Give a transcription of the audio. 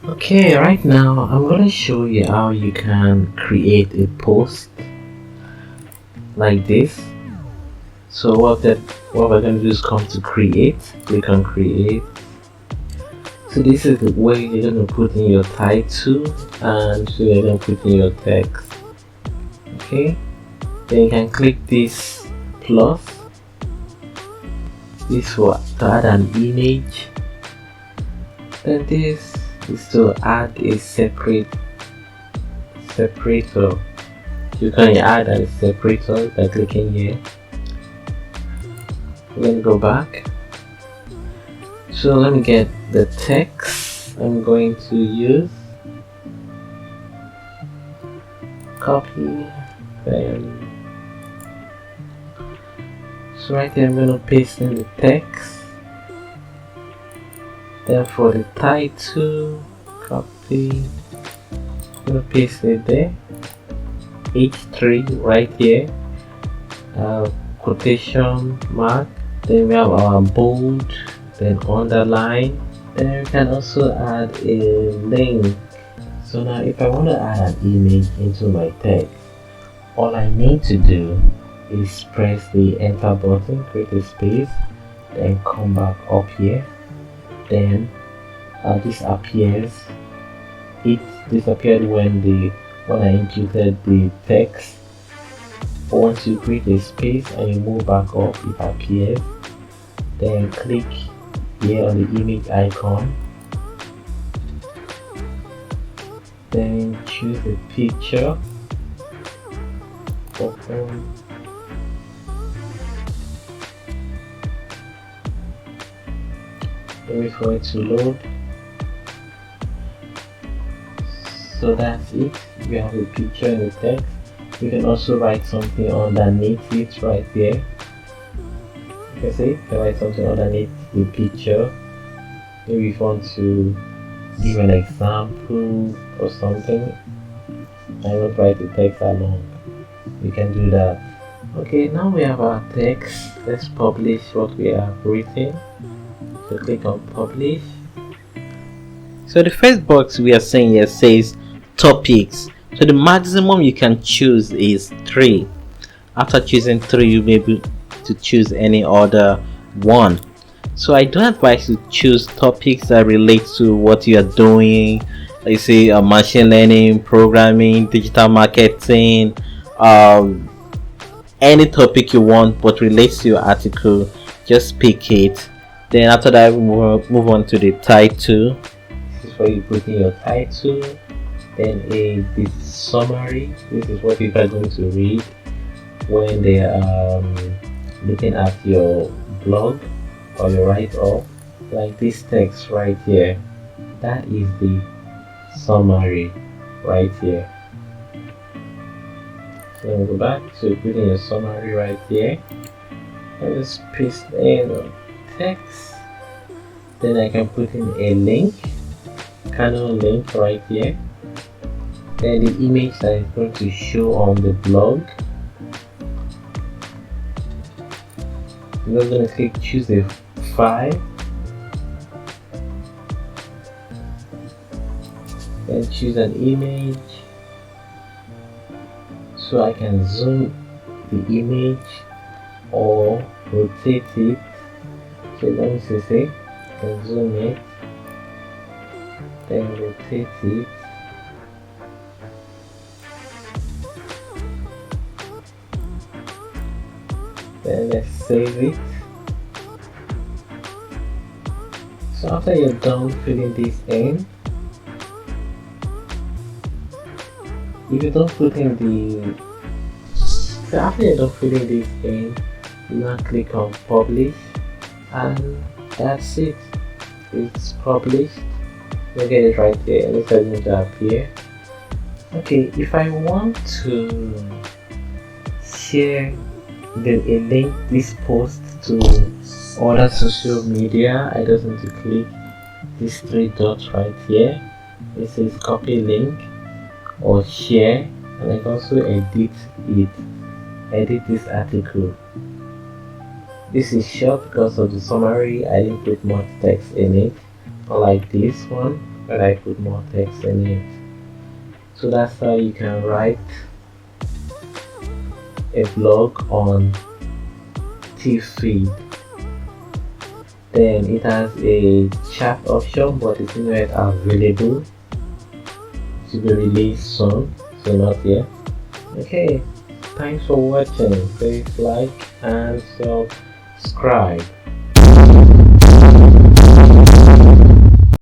Okay, right now I'm gonna show you how you can create a post like this. So what we're gonna do is come to create, click on create. So this is the way you're gonna put in your title and so you're gonna put in your text. Okay, then you can click this plus. This will to add an image. Then this is to add a separator. You can add a separator by clicking here. Let me go back. So let me get the text I'm going to use. Copy. Then so right here I'm going to paste in the text. Then for the title, copy. I'm going to paste it there. H3 right here. Quotation mark. Then we have our bold, then underline. Then we can also add a link. So now if I want to add an image into my text, all I need to do is press the enter button, create a space, then come back up here. Then this appears. It disappeared when I imputed the text. Once you create a space and you move back up, it appears. Then click here on the image icon. Then choose a picture. Open. Wait for it to load. So that's it. We have a picture in the text. You can also write something underneath it right there. You can see, you can write something underneath the picture. Maybe if you want to give an example or something, I won't write the text along. You can do that. Okay, now we have our text. Let's publish what we have written. So click on publish. So the first box we are saying here says topics. So the maximum you can choose is 3. After choosing 3, you may be able to choose any other one. So I do advise you to choose topics that relate to what you are doing. Like say machine learning, programming, digital marketing, any topic you want but relates to your article. Just pick it. Then after that, we move on to the title. This is where you put in your title. Then the summary. This is what people are going to read when they are looking at your blog or your write-up. Like this text right here. That is the summary right here. So let me go back. So you put in your summary right here. And just paste in text. Then I can put in a link, Canon link right here. Then the image that is going to show on the blog. I'm just going to click choose a file. Then choose an image. So I can zoom the image or rotate it. So let me see, I can zoom it, then rotate it. Then let's save it. So after you're done filling this in, if you don't put in after you're done filling this in, you now click on publish, and that's it. It's published. You get it right there, and it's going to appear. Okay, if I want to share a link this post to other social media, I just need to click these 3 dots right here. It says copy link or share, and I can also edit this article. This is short because of the summary. I didn't put much text in it, unlike this one. but I put more text in it. So that's how you can write a blog on TealFeed. Then it has a chat option, but it's not yet available. To be released soon, so not yet. Okay, thanks for watching. Please like and subscribe.